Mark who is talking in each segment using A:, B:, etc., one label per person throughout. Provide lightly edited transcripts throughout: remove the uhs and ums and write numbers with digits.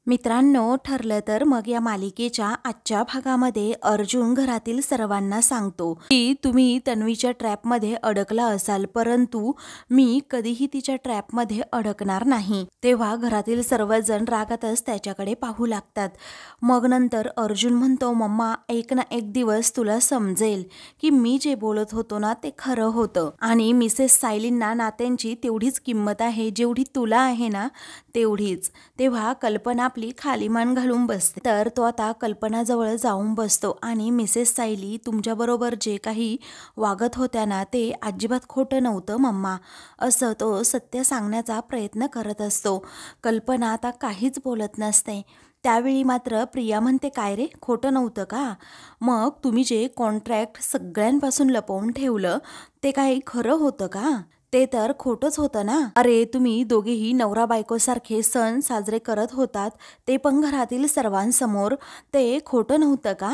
A: मित्रांनो, ठरलं तर मग या मालिकेच्या आजच्या भागामध्ये अर्जुन घरातील सर्वांना सांगतो की तुम्ही तन्वीच्या ट्रॅपमध्ये अडकला असाल, परंतु मी कधीही तिच्या ट्रॅपमध्ये अडकणार नाही. तेव्हा घरातील सर्वजण रागातच त्याच्याकडे पाहू लागतात. मग नंतर अर्जुन म्हणतो, मम्मा एक ना एक दिवस तुला समजेल की मी जे बोलत होतो ना ते खरं होतं आणि मिसेस सायलींना नात्यांची तेवढीच किंमत आहे जेवढी तुला आहे ना तेवढीच. तेव्हा कल्पना आपली खाली मान घालून बसते, तर तो आता कल्पनाजवळ जाऊन बसतो आणि मिसेस सायली तुमच्याबरोबर जे काही वागत होत्या ना ते अजिबात खोटं नव्हतं मम्मा, असं तो सत्य सांगण्याचा प्रयत्न करत असतो. कल्पना आता काहीच बोलत नसते. त्यावेळी मात्र प्रिया म्हणते, काय रे, खोटं नव्हतं का? मग तुम्ही जे कॉन्ट्रॅक्ट सगळ्यांपासून लपवून ठेवलं ते काही खरं होतं का? ते तर खोटंच होतं ना. अरे तुम्ही दोघेही नवरा बायकोसारखे सण साजरे करत होतात, ते पण घरातील सर्वांसमोर. ते खोटं नव्हतं का?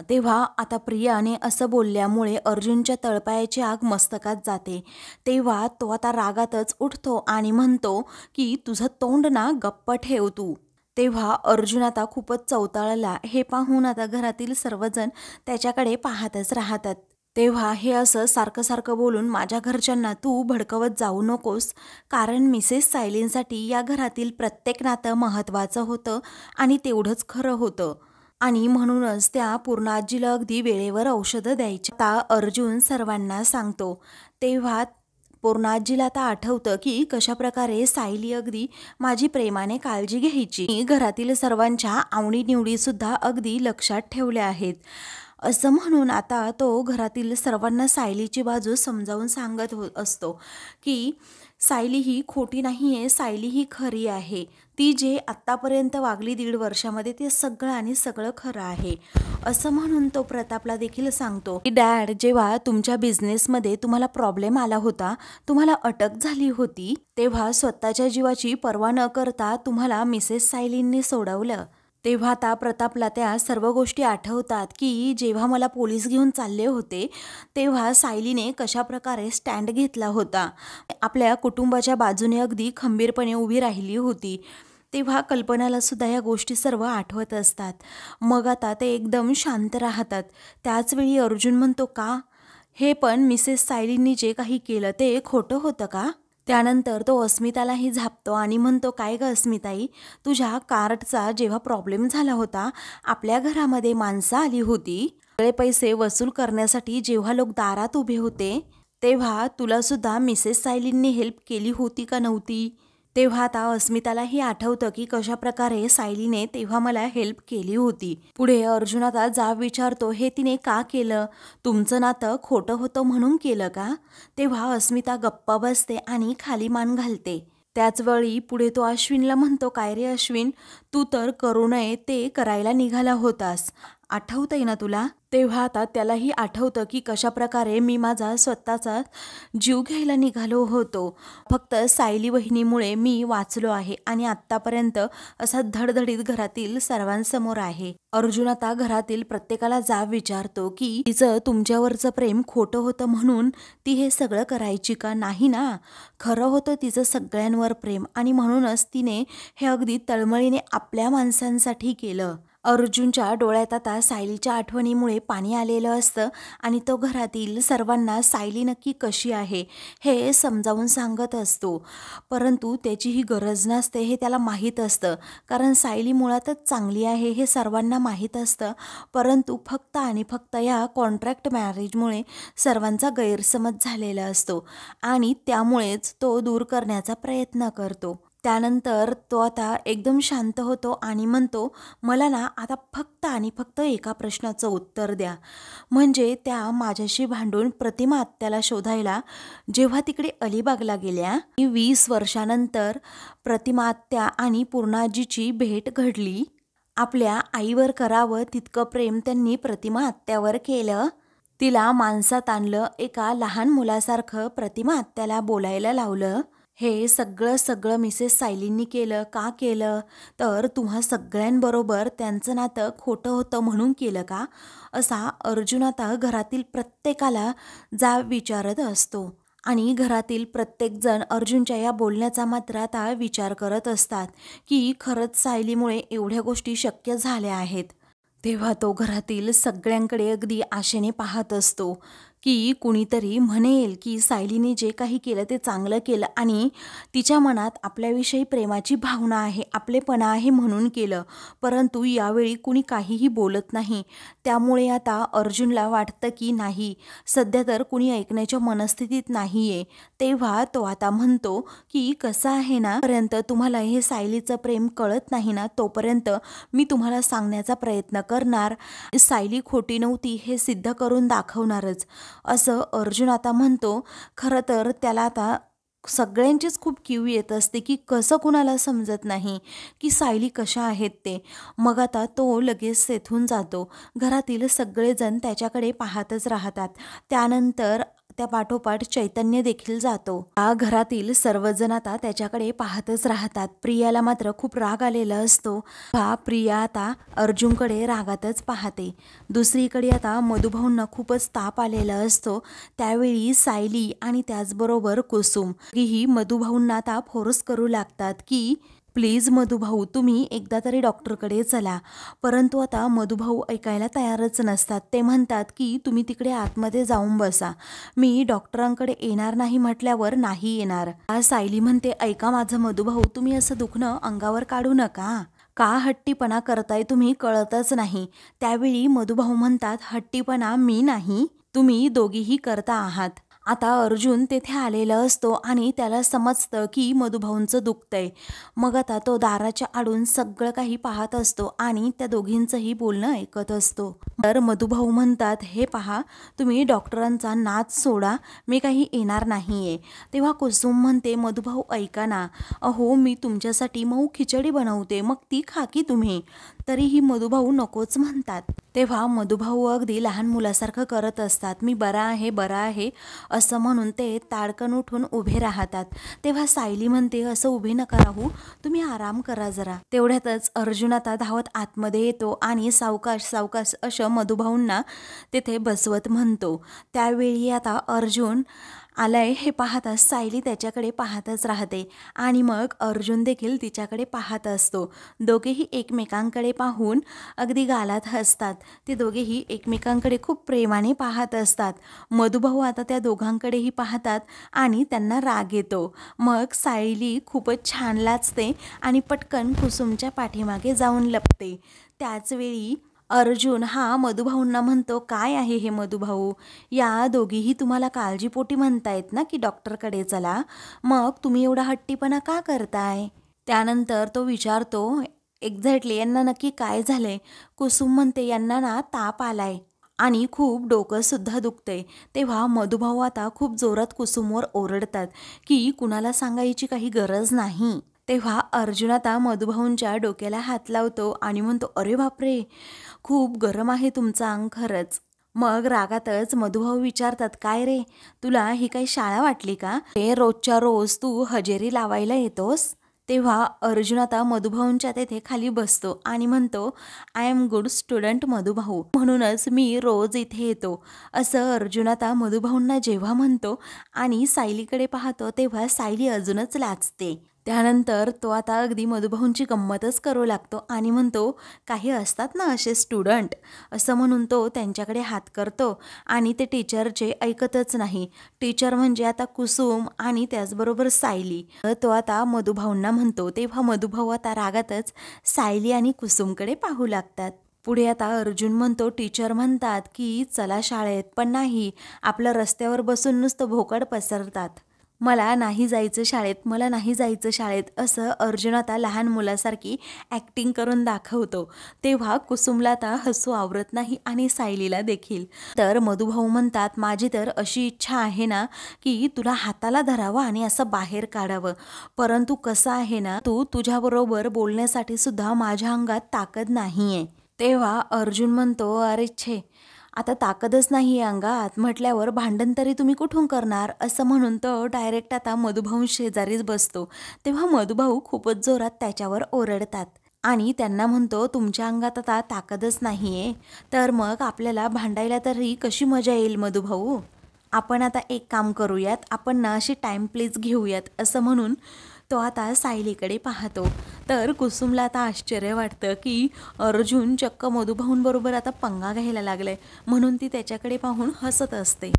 A: तेव्हा आता प्रियाने असं बोलल्यामुळे अर्जुनच्या तळपायाची आग मस्तकात जाते. तेव्हा तो आता रागातच उठतो आणि म्हणतो की तुझं तोंड ना गप्प ठेव तू. तेव्हा अर्जुन आता खूपच चवताळला. हे पाहून आता घरातील सर्वजण त्याच्याकडे पाहतच राहतात. तेव्हा हे असं सारखं सारखं बोलून माझ्या घरच्यांना तू भडकवत जाऊ नकोस, कारण मिसेस सायलींसाठी या घरातील प्रत्येक नातं महत्त्वाचं होतं आणि तेवढंच खरं होतं. आणि म्हणूनच त्या पूर्ण आजीला अगदी वेळेवर औषधं द्यायची. आता अर्जुन सर्वांना सांगतो. तेव्हा पूर्ण आजीला आता आठवतं की कशाप्रकारे सायली अगदी माझी प्रेमाने काळजी घ्यायची. मी घरातील सर्वांच्या आवडीनिवडीसुद्धा अगदी लक्षात ठेवल्या आहेत, असं म्हणून आता तो घरातील सर्वांना सायलीची बाजू समजावून सांगत असतो की सायली ही खोटी नाही आहे, सायली ही खरी आहे. ती जे आत्तापर्यंत वागली 1.5 वर्षामध्ये ते सगळं आणि सगळं खरं आहे, असं म्हणून तो प्रतापला देखील सांगतो की डॅड, जेव्हा तुमच्या बिझनेसमध्ये तुम्हाला प्रॉब्लेम आला होता, तुम्हाला अटक झाली होती, तेव्हा स्वतःच्या जीवाची पर्वा न करता तुम्हाला मिसेस सायलींनी सोडवलं. तेव्हा आता प्रतापला त्या सर्व गोष्टी आठवतात की जेव्हा मला पोलीस घेऊन चालले होते तेव्हा सायलीने कशाप्रकारे स्टँड घेतला होता, आपल्या कुटुंबाच्या बाजूने अगदी खंबीरपणे उभी राहिली होती. तेव्हा कल्पनाला सुद्धा या गोष्टी सर्व आठवत असतात. मग आता ते एकदम शांत राहतात. त्याचवेळी अर्जुन म्हणतो, का हे पण मिसेस सायलींनी जे काही केलं ते खोटं होतं का? त्यानंतर तो अस्मितालाही झापतो आणि म्हणतो, काय ग अस्मिताई, तुझ्या कार्डचा जेव्हा प्रॉब्लेम झाला होता, आपल्या घरामध्ये माणसं आली होती, सगळे पैसे वसूल करण्यासाठी जेव्हा लोक दारात उभे होते तेव्हा तुला सुद्धा मिसेस सायलींनी हेल्प केली होती का नव्हती? तेव्हा आता अस्मितालाही आठवतं की कशाप्रकारे सायलीने तेव्हा मला हेल्प केली होती. पुढे अर्जुन आता जाब विचारतो, हे तिने का केलं? तुमचं नातं खोटं होतं म्हणून केलं का? तेव्हा अस्मिता गप्पा बसते आणि खाली मान घालते. त्याचवेळी पुढे तो अश्विनला म्हणतो, काय रे अश्विन, तू तर करू नये ते करायला निघाला होतास, आठवतंय ना तुला? तेव्हा आता त्यालाही आठवतं की कशाप्रकारे मी माझा स्वतःचा जीव घ्यायला निघालो होतो. फक्त सायली वहिनीमुळे मी वाचलो आहे आणि आत्तापर्यंत असा धडधडीत घरातील सर्वांसमोर आहे. अर्जुन आता घरातील प्रत्येकाला जाब विचारतो की तिचं तुमच्यावरचं प्रेम खोटं होतं म्हणून ती हे सगळं करायची का? नाही ना, खरं होतं तिचं सगळ्यांवर प्रेम आणि म्हणूनच तिने हे अगदी तळमळीने आपल्या माणसांसाठी केलं. अर्जुनच्या डोळ्यात आता सायलीच्या आठवणीमुळे पाणी आलेलं असतं आणि तो घरातील सर्वांना सायली नक्की कशी आहे हे समजावून सांगत असतो. परंतु त्याची ही गरज नसते हे त्याला माहीत असतं, कारण सायली मुळातच चांगली आहे हे सर्वांना माहीत असतं. परंतु फक्त आणि फक्त या कॉन्ट्रॅक्ट मॅरेजमुळे सर्वांचा गैरसमज झालेला असतो आणि त्यामुळेच तो दूर करण्याचा प्रयत्न करतो. त्यानंतर तो आता एकदम शांत होतो आणि म्हणतो, मला ना आता फक्त आणि फक्त एका प्रश्नाचं उत्तर द्या, म्हणजे त्या माझ्याशी भांडून प्रतिमा आत्याला शोधायला जेव्हा तिकडे अलिबागला गेल्या, 20 वर्षानंतर प्रतिमा आत्या आणि पूर्णाजीची भेट घडली. आपल्या आईवर करावं तितकं प्रेम त्यांनी प्रतिमा आत्यावर केलं. तिला माणसात आणलं, एका लहान मुलासारखं प्रतिमा आत्याला बोलायला लावलं. हे सगळं सगळं मिसेस सायलींनी केलं. का केलं? तर तुम्हा सगळ्यांबरोबर त्यांचं नातं खोटं होतं म्हणून केलं का? असा अर्जुन आता घरातील प्रत्येकाला जाब विचारत असतो. आणि घरातील प्रत्येकजण अर्जुनच्या या बोलण्याचा मात्र आता विचार करत असतात की खरंच सायलीमुळे एवढ्या गोष्टी शक्य झाल्या आहेत. तेव्हा तो घरातील सगळ्यांकडे अगदी आशेने पाहत असतो की कुणीतरी म्हणेल की सायलीने जे काही केलं ते चांगलं केलं आणि तिच्या मनात आपल्याविषयी प्रेमाची भावना आहे, आपलेपणा आहे म्हणून केलं. परंतु यावेळी कुणी काहीही बोलत नाही. त्यामुळे आता अर्जुनला वाटतं की नाही, सध्या तर कुणी ऐकण्याच्या मनस्थितीत नाही आहे. तेव्हा तो आता म्हणतो की कसं आहे ना, पर्यंत तुम्हाला हे सायलीचं प्रेम कळत नाही ना, तोपर्यंत मी तुम्हाला सांगण्याचा प्रयत्न करणार. सायली खोटी नव्हती हे सिद्ध करून दाखवणारच, असं अर्जुन आता म्हणतो. खरं तर त्याला आता सगळ्यांचीच खूप कीव येत असते की कसं कुणाला समजत नाही की सायली कशा आहेत ते. मग आता तो लगेच तेथून जातो. घरातील सगळेजण त्याच्याकडे पाहतच राहतात. त्यानंतर त्या पाठोपाठ चैतन्य देखील जातो. घरातील सर्वजण आता त्याच्याकडे पाहतच राहतात. प्रियाला मात्र खूप राग आलेला असतो. प्रिया आता अर्जुनकडे रागातच पाहते. दुसरीकडे आता मधुभाऊंना खूपच ताप आलेला असतो. त्यावेळी सायली आणि त्याचबरोबर कुसुम ही मधुभाऊंना आता फोर्स करू लागतात की प्लीज मधुभाऊ, तुम्ही एकदा तरी डॉक्टरकडे चला. परंतु आता मधुभाऊ ऐकायला तयारच नसतात. ते म्हणतात की तुम्ही तिकडे आतमध्ये जाऊन बसा, मी डॉक्टरांकडे येणार नाही म्हटल्यावर नाही येणार. सायली म्हणते ऐका माझं मधुभाऊ, तुम्ही असं दुखणं अंगावर काढू नका. का हट्टीपणा करताय तुम्ही कळतच नाही. त्यावेळी मधुभाऊ म्हणतात हट्टीपणा मी नाही, तुम्ही दोघीही करता आहात. आता अर्जुन तेथे आलेला असतो आणि त्याला समजतं की मधुभाऊंचं दुखतंय. मग आता तो दाराच्या आडून सगळं काही पाहत असतो आणि त्या दोघींचंही बोलणं ऐकत असतो. तर मधुभाऊ म्हणतात हे पहा, तुम्ही डॉक्टरांचा नाद सोडा, मी काही येणार नाहीये. तेव्हा कुसुम म्हणते मधुभाऊ ऐका ना, अहो मी तुमच्यासाठी मऊ खिचडी बनवते, मग ती खा की तुम्ही. तरीही मधुभाऊ नकोच म्हणतात. तेव्हा मधुभाऊ अगदी लहान मुलासारखं करत असतात. मी बरा आहे बरा आहे असं म्हणून ते ताडकन उठून उभे राहतात. तेव्हा सायली म्हणते असं उभे नका राहू, तुम्ही आराम करा जरा. तेवढ्यातच अर्जुन आता धावत आतमध्ये येतो आणि सावकाश सावकाश असं मधुभाऊंना तेथे बसवत म्हणतो. त्यावेळी आता अर्जुन आलाय हे पाहताच सायली त्याच्याकडे पाहतच राहते आणि मग अर्जुन देखील तिच्याकडे पाहत असतो. दोघेही एकमेकांकडे पाहून अगदी गालात हसतात. ते दोघेही एकमेकांकडे खूप प्रेमाने पाहत असतात. मधुभाऊ आता त्या दोघांकडेही पाहतात आणि त्यांना राग येतो. मग सायली खूपच छान लाजते आणि पटकन कुसुमच्या पाठीमागे जाऊन लपते. त्याचवेळी अर्जुन हा मधुभाऊंना म्हणतो काय आहे हे मधुभाऊ, या दोघीही तुम्हाला काळजीपोटी म्हणतायत ना की डॉक्टरकडे चला, मग तुम्ही एवढा हट्टीपणा का करताय. त्यानंतर तो विचारतो एक्झॅक्टली यांना नक्की काय झालंय. कुसुम म्हणते यांना ना ताप आलाय आणि खूप डोकंसुद्धा दुखतंय. तेव्हा मधुभाऊ आता खूप जोरात कुसुमवर ओरडतात की कुणाला सांगायची काही गरज नाही. तेव्हा अर्जुन आता मधुभाऊंच्या डोक्याला हात लावतो आणि म्हणतो अरे बापरे, खूप गरम आहे तुमचं अंग खरंच. मग रागातच मधुभाऊ विचारतात काय रे, तुला ही काही शाळा वाटली का, हे रोजच्या रोज तू हजेरी लावायला येतोस. तेव्हा अर्जुन आता मधुभाऊंच्या तेथे खाली बसतो आणि म्हणतो I am good student Madhubhau, म्हणूनच मी रोज इथे येतो. असं अर्जुन आता मधुभाऊंना जेव्हा म्हणतो आणि सायलीकडे पाहतो तेव्हा सायली अजूनच लाजते. त्यानंतर तो आता अगदी मधुभाऊंची गंमतच करू लागतो आणि म्हणतो काही असतात ना असे स्टुडंट, असं म्हणून तो त्यांच्याकडे हात करतो आणि ते टीचरचे ऐकतच नाही. टीचर म्हणजे आता कुसुम आणि त्याचबरोबर सायली. तो आता मधुभाऊंना म्हणतो तेव्हा मधुभाऊ आता रागातच सायली आणि कुसुमकडे पाहू लागतात. पुढे आता अर्जुन म्हणतो टीचर म्हणतात की चला शाळेत, पण नाही, आपलं रस्त्यावर बसून नुसतं भोकड पसरतात. मला नाही जायचं शाळेत, मला नाही जायचं शाळेत, असं अर्जुन आता लहान मुलासारखी ॲक्टिंग करून दाखवतो. तेव्हा कुसुमला आता हसू आवरत नाही आणि सायलीला देखील. तर मधुभाऊ म्हणतात माझी तर अशी इच्छा आहे ना की तुला हाताला धरावं आणि असं बाहेर काढावं, परंतु कसं आहे ना, तू तुझ्याबरोबर बोलण्यासाठी सुद्धा माझ्या अंगात ताकद नाही आहे. तेव्हा अर्जुन म्हणतो अरे छे, आता ताकदच नाही आहे अंगात म्हटल्यावर भांडण तरी तुम्ही कुठून करणार, असं म्हणून तो डायरेक्ट आता मधुभाऊ शेजारीच बसतो. तेव्हा मधुभाऊ खूपच जोरात त्याच्यावर ओरडतात आणि त्यांना म्हणतो तुमच्या अंगात आता ताकदच नाही आहे, तर मग आपल्याला भांडायला तरी कशी मजा येईल मधुभाऊ. आपण आता एक काम करूयात, आपण ना अशी टाईम प्लीज घेऊयात असं म्हणून तो आता सायलीकडे पाहतो. तर कुसुमला आता आश्चर्य वाटतं की अर्जुन चक्क मधुभाऊंबरोबर आता पंगा घ्यायला लागलाय, म्हणून ती त्याच्याकडे पाहून हसत असते.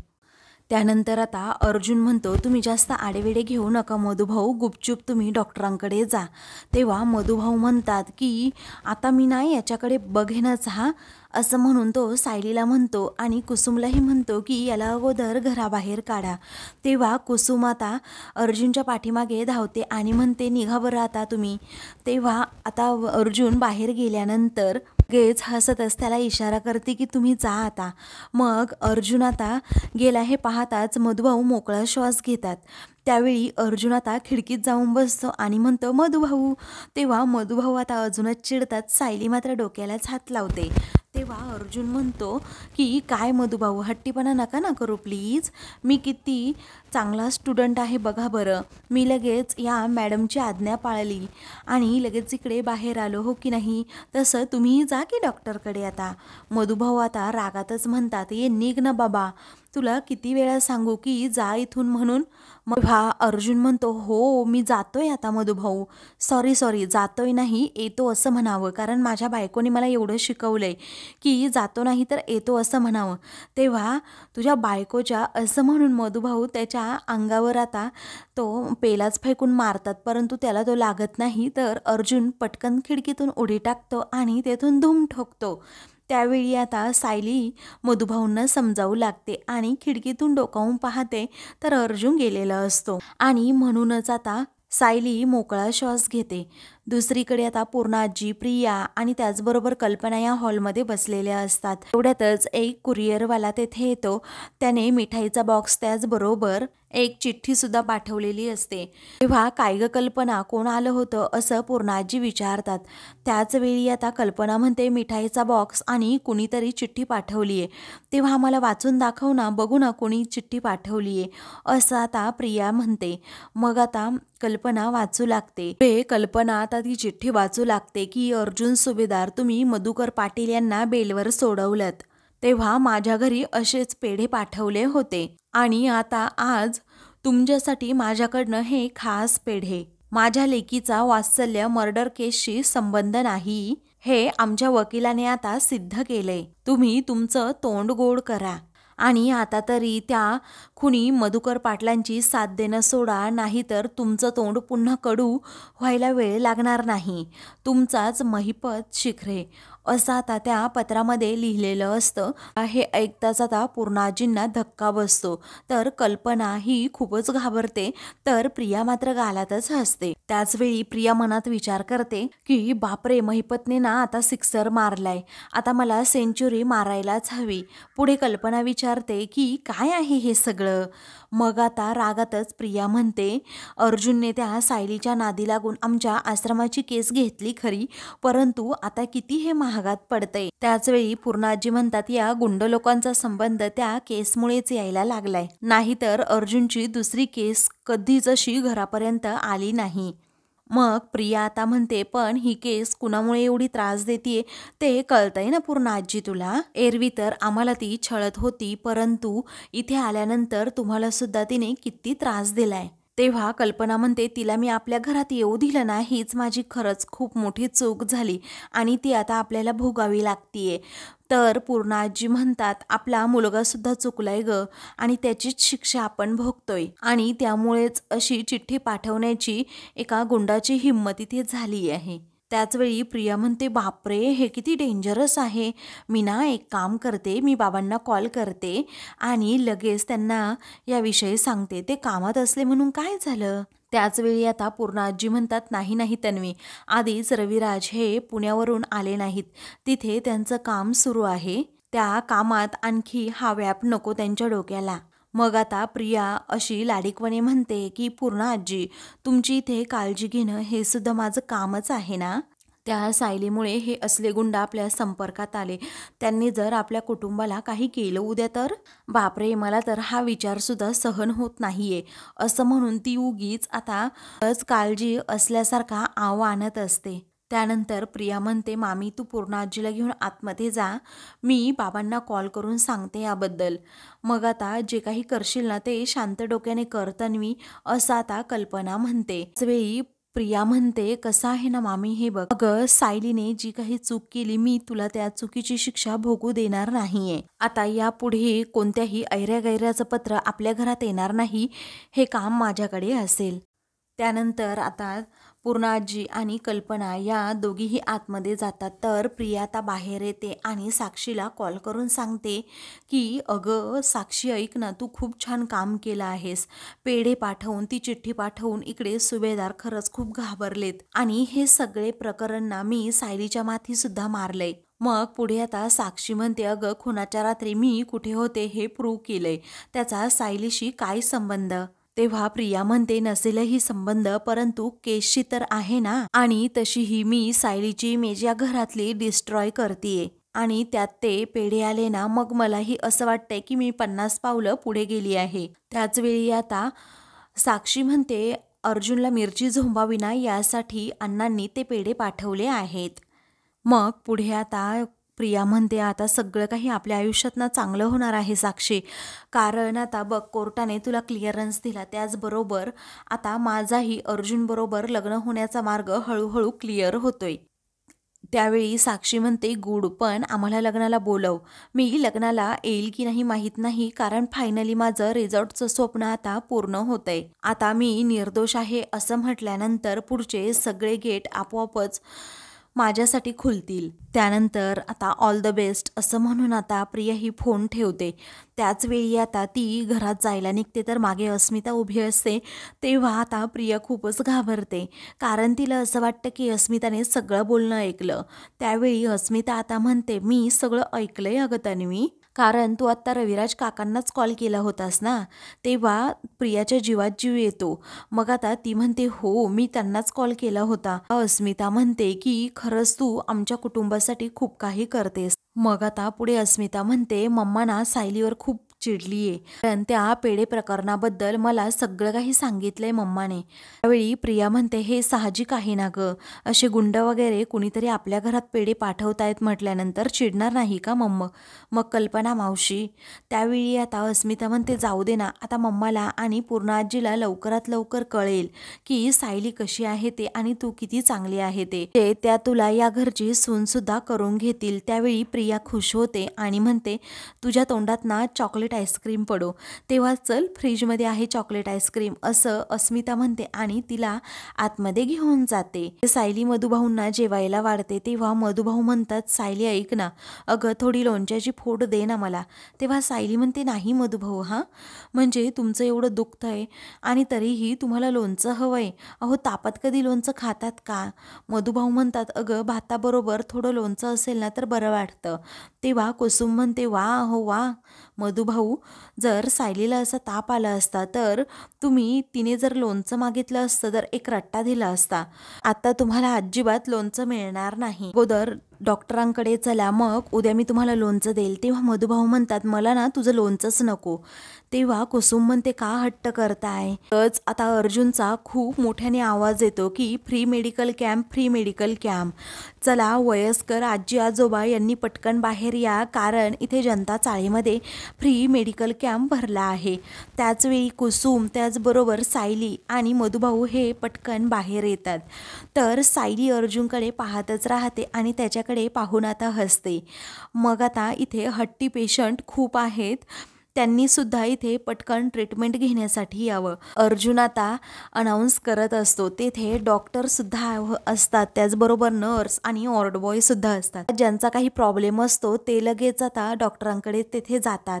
A: त्यानंतर आता अर्जुन म्हणतो, तुम्ही जास्त आडेवेडे घेऊ नका मधुभाऊ, गुपचूप तुम्ही डॉक्टरांकडे जा. तेव्हा मधुभाऊ म्हणतात की आता मी नाही याच्याकडे बघेनच हा, असं म्हणून तो सायलीला म्हणतो आणि कुसुमलाही म्हणतो की याला अगोदर घराबाहेर काढा. तेव्हा कुसुम आता अर्जुनच्या पाठीमागे धावते आणि म्हणते, निघा बरं आता तुम्ही. तेव्हा आता अर्जुन बाहेर गेल्यानंतर लगेच हसतच त्याला इशारा करते की तुम्ही जा आता. मग अर्जुन आता गेला हे पाहताच मधुभाऊ मोकळा श्वास घेतात. त्यावेळी अर्जुन आता खिडकीत जाऊन बसतो आणि म्हणतो, मधुभाऊ. तेव्हा मधुभाऊ आता अजूनच चिडतात. सायली मात्र डोक्यालाच हात लावते. तेव्हा अर्जुन म्हणतो की काय मधुभाऊ, हट्टीपणा नका ना करू प्लीज, मी किती चांगला स्टुडंट आहे बघा बरं. मी लगेच या मॅडमची आज्ञा पाळली आणि लगेच इकडे बाहेर आलो, हो की नाही. तसं तुम्हीही जा की डॉक्टरकडे आता. मधुभाऊ आता रागातच म्हणतात, ये निघ ना बाबा, तुला किती वेळा सांगू की जा इथून म्हणून. मग अर्जुन म्हणतो, हो मी जातोय आता मधुभाऊ. सॉरी जातोय नाही येतो असं म्हणावं, कारण माझ्या बायकोने मला एवढं शिकवलंय की जातो नाही तर येतो असं म्हणावं. तेव्हा तुझ्या बायकोच्या असं म्हणून मधुभाऊ त्याच्या अंगावर आता तो पेलाच फेकून मारतात, परंतु त्याला तो लागत नाही. तर अर्जुन पटकन खिडकीतून उडी टाकतो आणि तेथून धूम ठोकतो. त्यावेळी आता सायली मधुभाऊंना समजावू लागते आणि खिडकीतून डोकावून पाहते तर अर्जुन गेलेला असतो आणि म्हणूनच आता सायली मोकळा श्वास घेते. दुसरीकडे आता पूर्णाजी, प्रिया आणि त्याचबरोबर कल्पना या हॉलमध्ये बसलेल्या असतात. एवढ्यातच एक कुरिअरवाला तेथे येतो. त्याने मिठाईचा बॉक्स त्याचबरोबर एक चिठ्ठी सुद्धा पाठवलेली असते. तेव्हा काय ग कल्पना, कोण आलं होतं असं पूर्णाजी विचारतात. त्याच वेळी आता कल्पना म्हणते, मिठाईचा बॉक्स आणि कुणीतरी चिठ्ठी पाठवली आहे. तेव्हा आम्हाला वाचून दाखव ना, बघू ना कोणी चिठ्ठी पाठवली आहे असं आता प्रिया म्हणते. मग आता कल्पना वाचू लागते. कल्पना आता ती चिठ्ठी वाचू लागते की अर्जुन सुभेदार, तुम्ही मधुकर पाटील यांना बेलवर सोडवलं तेव्हा माझ्या घरी असेच पेढे पाठवले होते आणि आता आज तुमच्यासाठी माझ्याकडनं हे खास पेढे. माझ्या लेकीचा वात्सल्य मर्डर केसशी संबंध नाही हे आमच्या वकिलाने आता सिद्ध केलंय. तुम्ही तुमचं तोंड गोड करा आणि आता तरी त्या खुनी मधुकर पाटलांची साथ देणं सोडा, नाहीतर तुमचं तोंड पुन्हा कडू व्हायला वेळ लागणार नाही. तुमचाच महिपत शिखरे असं आता त्या पत्रामध्ये लिहिलेलं असतं. हे ऐकताच आता पूर्णाजींना धक्का बसतो. तर कल्पना ही खूपच घाबरते तर प्रिया मात्र गालातच हसते. त्याचवेळी प्रिया मनात विचार करते की बापरे, महिपतने ना आता सिक्सर मारलाय, आता मला सेंचुरी मारायलाच हवी. पुढे कल्पना विचारते की काय आहे हे सगळं. मग आता रागातच प्रिया म्हणते, अर्जुनने त्या सायलीच्या नादी लागून आमच्या आश्रमाची केस घेतली खरी, परंतु आता किती हे महागात पडतंय. त्याचवेळी पूर्णाजी म्हणतात, या गुंड लोकांचा संबंध त्या केसमुळेच यायला लागलाय, नाहीतर अर्जुनची दुसरी केस कधीच अशी घरापर्यंत आली नाही. मग प्रिया आता म्हणते, पण ही केस कुणामुळे एवढी त्रास देतीये ते कळतंय ना पूर्णाजी तुला. एरवी तर आम्हाला ती छळत होती, परंतु इथे आल्यानंतर तुम्हाला सुद्धा तिने किती त्रास दिलाय. तेव्हा कल्पना म्हणते, तिला मी आपल्या घरात येऊ दिलं ना, हीच माझी खरंच खूप मोठी चूक झाली आणि ती आता आपल्याला भोगावी लागतीये. तर पूर्णाजी म्हणतात, आपला मुलगा सुद्धा चुकलाय ग आणि त्याचीच शिक्षा आपण भोगतोय आणि त्यामुळेच अशी चिठ्ठी पाठवण्याची एका गुंडाची हिंमत इथे झाली आहे. त्याचवेळी प्रिया म्हणते, बापरे हे किती डेंजरस आहे. मी ना एक काम करते, मी बाबांना कॉल करते आणि लगेच त्यांना याविषयी सांगते. ते कामात असले म्हणून काय झालं. त्याचवेळी आता पूर्णाजी म्हणतात, नाही तन्वी, आधीच रविराज हे पुण्यावरून आले नाहीत, तिथे त्यांचं काम सुरू आहे, त्या कामात आणखी हा व्याप नको त्यांच्या डोक्याला. मग आता प्रिया अशी लाडीकपणे म्हणते की पूर्णाजी, तुमची इथे काळजी घेणं हे सुद्धा माझं कामच आहे ना. त्या सायलीमुळे हे असले गुंड आपल्या संपर्कात आले, त्यांनी जर आपल्या कुटुंबाला काही केलं उद्या तर बापरे, मला तर हा विचार सुद्धा सहन होत नाहीये असं म्हणून ती उगीच आता काळजी असल्यासारखा आव आणत असते. त्यानंतर प्रिया म्हणते, मामी तू पूर्ण आजीला घेऊन आतमध्ये जा, मी बाबांना कॉल करून सांगते याबद्दल. मग आता जे काही करशील ना ते शांत डोक्याने कर तन्वी, असं आता कल्पना म्हणते. त्याचवेळी प्रिया म्हणते, कसं आहे ना मामी हे बघ, अगं सायलीने जी काही चूक केली मी तुला त्या चुकीची शिक्षा भोगू देणार नाहीये. आता यापुढे कोणत्याही ऐऱ्या-गैऱ्याचं पत्र आपल्या घरात येणार नाही, हे काम माझ्याकडे असेल. त्यानंतर आता पूर्ण आजी आणि कल्पना या दोघीही आतमध्ये जातात. तर प्रिया आता बाहेर येते आणि साक्षीला कॉल करून सांगते की अगं साक्षी ऐक ना, तू खूप छान काम केलं आहेस. पेढे पाठवून ती चिठ्ठी पाठवून इकडे सुभेदार खरंच खूप घाबरलेत आणि हे सगळे प्रकरण ना मी सायलीच्या माथी सुद्धा मारलंय. मग पुढे आता साक्षी म्हणते, अगं खुनाच्या रात्री मी कुठे होते हे प्रूव्ह केलंय, त्याचा सायलीशी काय संबंध. तेव्हा प्रिया म्हणते, नसेलही संबंध परंतु केसची तर आहे ना, आणि तशीही मी सायलीची इमेज या घरातली डिस्ट्रॉय करतेय आणि त्यात ते पेढे आले ना, मग मलाही असं वाटतंय की मी 50 पावलं पुढे गेली आहे. त्याच वेळी आता साक्षी म्हणते, अर्जुनला मिरची झोंबावी ना यासाठी अण्णांनी ते पेढे पाठवले आहेत. मग पुढे आता प्रिया म्हणते, आता सगळं काही आपल्या आयुष्यात ना चांगलं होणार आहे साक्षी, कारण आता बघ कोर्टाने तुला क्लिअरन्स दिला, त्याचबरोबर आता माझाही अर्जुन बरोबर लग्न होण्याचा मार्ग हळूहळू क्लिअर होतोय. त्यावेळी साक्षी म्हणते, गुड, पण आम्हाला लग्नाला बोलव. मी लग्नाला येईल की नाही माहीत नाही, कारण फायनली माझं रिझॉर्टचं स्वप्न आता पूर्ण होतंय. आता मी निर्दोष आहे असं म्हटल्यानंतर पुढचे सगळे गेट आपोआपच माझ्यासाठी खुलतील. त्यानंतर आता ऑल द बेस्ट असं म्हणून आता प्रिया ही फोन ठेवते. त्याच वेळी आता ती घरात जायला निघते तर मागे अस्मिता उभी असते. तेव्हा आता प्रिया खूपच घाबरते, कारण तिला असं वाटतं की अस्मिताने सगळं बोलणं ऐकलं. त्यावेळी अस्मिता आता म्हणते, मी सगळं ऐकलंय अगं तन्वी, कारण तू आत्ता रविराज काकांनाच कॉल केला होतास ना. तेव्हा प्रियाच्या जीवात जीव येतो. मग आता ती म्हणते, हो मी त्यांनाच कॉल केला होता. अस्मिता म्हणते की खरंच तू आमच्या कुटुंबासाठी खूप काही करतेस. मग आता पुढे अस्मिता म्हणते, मम्मा ना सायलीवर खूप चिडलीये, कारण त्या पेढे प्रकरणाबद्दल मला सगळं काही सांगितलंय मम्माने. त्यावेळी प्रिया म्हणते, हे साहजिक आहे ना ग, असे गुंड वगैरे कुणीतरी आपल्या घरात पेढे पाठवतायत म्हटल्यानंतर चिडणार नाही का मम्मा. मग कल्पना मावशी. त्यावेळी आता अस्मिता म्हणते, जाऊ दे ना, आता मम्माला आणि पूर्ण आजीला लवकरात लवकर कळेल की सायली कशी आहे ते आणि तू किती चांगली आहे ते त्या तुला या घरची सून सुद्धा करून घेतील. त्यावेळी प्रिया खुश होते आणि म्हणते, तुझ्या तोंडात ना चॉकलेट आईस्क्रीम पडो, तेव्हा चल फ्रीजमध्ये आहे चॉकलेट आईस्क्रीम, असं अस्मिता म्हणते आणि तिला आतमध्ये घेऊन जाते. सायली मधुभाऊंना जेवायला वाढते. तेव्हा मधुभाऊ म्हणतात, सायली ऐक ना, अगं थोडी लोणच्याची फोड दे ना मला. तेव्हा सायली म्हणते, नाही मधुभाऊ, हां म्हणजे तुमचं एवढं दुखतंय आणि तरीही तुम्हाला लोणचं हवंय, अहो तापात कधी लोणचं खातात का. मधुभाऊ म्हणतात, अगं भाताबरोबर थोडं लोणचं असेल ना तर बरं वाटतं. तेव्हा कुसुम म्हणते, वा हो वा मधुभाऊ, जर सायलीला असा ताप आला असता तर तिने जर लोणचं मागितलं असतं तर एक रट्टा दिला असता. आता तुम्हाला अजिबात लोणचं मिळणार नाही, अगोदर डॉक्टरांकडे चला, मग उद्या मी तुम्हाला लोणचं देईल. तेव्हा मधुभाऊ म्हणतात, मला ना तुझं लोणचंच नको. तेव्हा कुसुम म्हणते, का हट्ट करताय. तच आता अर्जुनचा खूप मोठ्याने आवाज येतो की free medical camp, free medical camp. चला वयस्कर आजी आजोबा यांनी पटकन बाहेर या, कारण इथे जनता चाळीमध्ये फ्री मेडिकल कॅम्प भरला आहे. त्याचवेळी कुसुम त्याचबरोबर सायली आणि मधुभाऊ हे पटकन बाहेर येतात. तर सायली अर्जुनकडे पाहतच राहते आणि त्याच्याकडे पाहून आता हसते. मग आता इथे हट्टी पेशंट खूप आहेत, त्यांनी सुद्धा इथे पटकन ट्रीटमेंट घेण्यासाठी यावं. अर्जुन आता अनाऊन्स करत असतो. तेथे डॉक्टर सुद्धा असतात, त्याचबरोबर नर्स आणि वॉर्डबॉय सुद्धा असतात. ज्यांचा काही प्रॉब्लेम असतो ते लगेच आता डॉक्टरांकडे तेथे जातात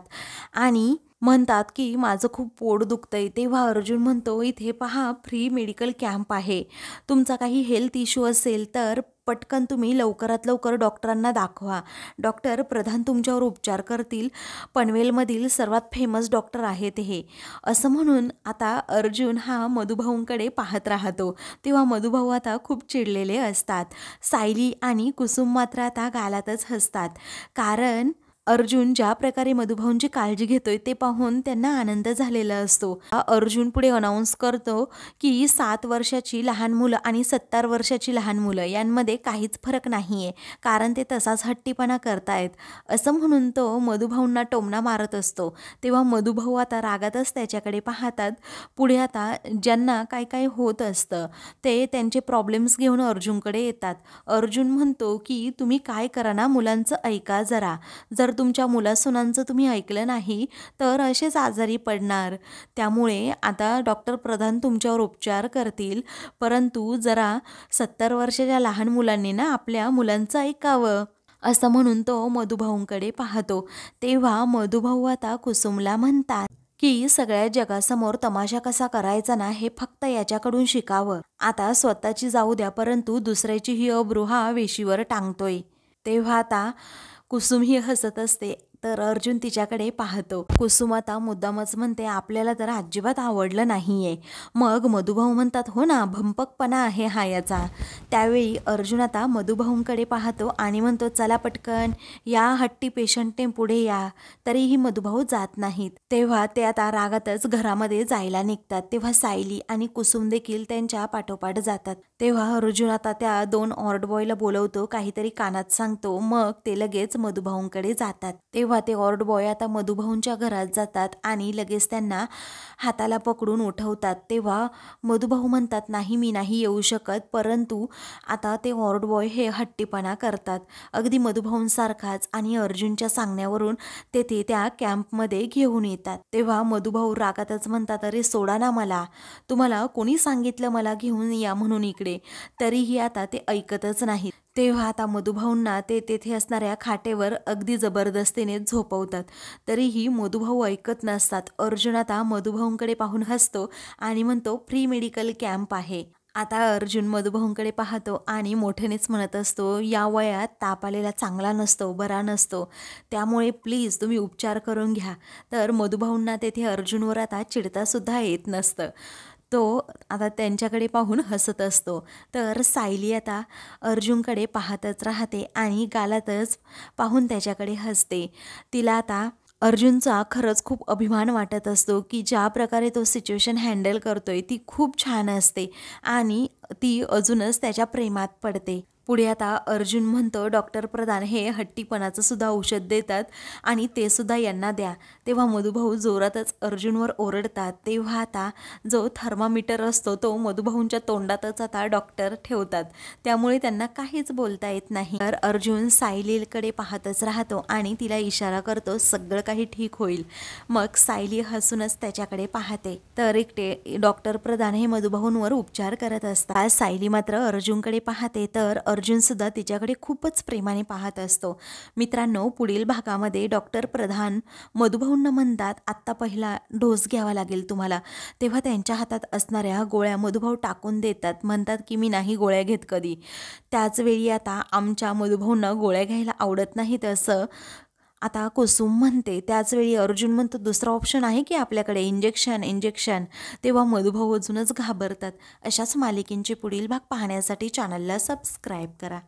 A: आणि म्हणतात की माझं खूप पोट दुखतंय. तेव्हा अर्जुन म्हणतो, इथे पहा फ्री मेडिकल कॅम्प आहे, तुमचा काही हेल्थ इश्यू असेल तर पटकन तुम्ही लवकरात लवकर डॉक्टरांना दाखवा, डॉक्टर प्रधान तुमच्यावर उपचार करतील, पनवेलमधील सर्वात फेमस डॉक्टर आहेत हे. असं म्हणून आता अर्जुन हा मधुभाऊंकडे पाहत राहतो. तेव्हा मधुभाऊ आता खूप चिडलेले असतात. सायली आणि कुसुम मात्र आता गालातच हसतात, कारण अर्जुन ज्या प्रकारे मधुभाऊंची काळजी घेतोय ते पाहून त्यांना आनंद झालेला असतो. अर्जुन पुढे अनाऊन्स करतो की 7 वर्षाची लहान मुलं आणि 70 वर्षाची लहान मुलं यांमध्ये काहीच फरक नाहीये, कारण ते तसाच हट्टीपणा करतायत, असं म्हणून तो मधुभाऊंना टोमणा मारत असतो. तेव्हा मधुभाऊ आता रागातच त्याच्याकडे पाहतात. पुढे आता ज्यांना काय काय होत असतं ते त्यांचे प्रॉब्लेम्स घेऊन अर्जुनकडे येतात. अर्जुन म्हणतो की तुम्ही काय करा ना, मुलांचं ऐका जरा. जर तुमच्या मुलासुनांचं तुम्ही ऐकलं नाही तर असेच आजारी पडणार. त्यामुळे आता डॉक्टर प्रधान तुमच्यावर उपचार करतील, परंतु जरा 70 वर्षाच्या लहान मुलांनी ना आपल्या मुलांचं ऐकावं, असं म्हणून तो मधुभाऊंकडे पाहतो. तेव्हा मधुभाऊ आता कुसुमला म्हणतात की सगळ्या जगासमोर तमाशा कसा करायचा ना हे फक्त याच्याकडून शिकावं. आता स्वतःची जाऊ द्या, परंतु दुसऱ्याची ही अब्रू हा वेशीवर टांगतोय. तेव्हा आता कुसुम ही हसत असते, तर अर्जुन तिच्याकडे पाहतो. कुसुम आता मुद्दामच म्हणते आपल्याला तर अजिबात आवडलं नाहीये. मग मधुभाऊ म्हणतात हो ना, भंपकपणा आहे हा याचा. त्यावेळी अर्जुन आता मधुभाऊंकडे पाहतो आणि म्हणतो चला पटकन या हट्टी पेशंटने पुढे या. तरीही मधुभाऊ जात नाहीत. तेव्हा ते आता रागातच घरामध्ये जायला निघतात. तेव्हा सायली आणि कुसुम देखील त्यांच्या पाठोपाठ जातात. तेव्हा अर्जुन आता त्या 2 ऑर्ड बॉयला बोलवतो, काहीतरी कानात सांगतो, मग ते लगेच मधुभाऊंकडे जातात. तेव्हा ते ऑर्ड बॉय आता मधुभाऊंच्या घरात जातात आणि लगेच त्यांना हाताला पकडून उठवतात. तेव्हा मधुभाऊ म्हणतात नाही मी नाही येऊ शकत, परंतु आता ते ऑर्ड बॉय हे हट्टीपणा करतात अगदी मधुभाऊंसारखाच आणि अर्जुनच्या सांगण्यावरून ते त्या कॅम्पमध्ये घेऊन येतात. तेव्हा मधुभाऊ रागातच म्हणतात अरे सोडा ना मला, तुम्हाला कोणी सांगितलं मला घेऊन या म्हणून इकडे. तरीही आता ते ऐकतच नाहीत. तेव्हा आता मधुभाऊंना ते तेथे असणाऱ्या खाटेवर अगदी जबरदस्तीने झोपवतात. तरीही मधुभाऊ ऐकत नसतात. अर्जुन आता मधुभाऊंकडे पाहून हसतो आणि म्हणतो फ्री मेडिकल कॅम्प आहे. आता अर्जुन मधुभाऊंकडे पाहतो आणि मोठ्यानेच म्हणत असतो या वयात ताप आलेला चांगला नसतो, बरा नसतो, त्यामुळे प्लीज तुम्ही उपचार करून घ्या. तर मधुभाऊंना तेथे अर्जुनवर आता चिडतासुद्धा येत नसतं. तो आता त्यांच्याकडे पाहून हसत असतो. तर सायली आता अर्जुनकडे पाहतच राहते आणि गालातच पाहून त्याच्याकडे हसते. तिला आता अर्जुनचा खरंच खूप अभिमान वाटत असतो की ज्या प्रकारे तो सिच्युएशन हँडल करतोय ती खूप छान असते आणि ती अजूनच त्याच्या प्रेमात पडते. पुढे आता अर्जुन म्हणतो डॉक्टर प्रधान हे हट्टीपणाचं सुद्धा औषध देतात आणि ते सुद्धा यांना द्या. तेव्हा मधुभाऊ जोरातच अर्जुनवर ओरडतात. तेव्हा आता जो थर्मामीटर असतो तो मधुभाऊंच्या तोंडातच आता डॉक्टर ठेवतात, त्यामुळे त्यांना काहीच बोलता येत नाही. तर अर्जुन सायलीकडे पाहतच राहतो आणि तिला इशारा करतो सगळं काही ठीक होईल. मग सायली हसूनच त्याच्याकडे पाहते. तर एकटे डॉक्टर प्रधान हे मधुभाऊंवर उपचार करत असतात. सायली मात्र अर्जुनकडे पाहते, तर अर्जुन सुद्धा तिच्याकडे खूपच प्रेमाने पाहत असतो. मित्रांनो, पुढील भागामध्ये डॉक्टर प्रधान मधुभाऊंना म्हणतात आत्ता पहिला डोस घ्यावा लागेल तुम्हाला. तेव्हा त्यांच्या हातात असणाऱ्या गोळ्या मधुभाऊ टाकून देतात, म्हणतात की मी नाही गोळ्या घेत कधी. त्याचवेळी आता आमच्या मधुभाऊंना गोळ्या घ्यायला आवडत नाहीत असं आता कुसुम म्हणते. त्याचवेळी अर्जुन म्हणतो दुसरा ऑप्शन आहे की आपल्याकडे इंजेक्शन. तेव्हा मधुभाऊ अजूनच घाबरतात. अशाच मालिकेंचे पुढील भाग पाहण्यासाठी चॅनलला सबस्क्राईब करा.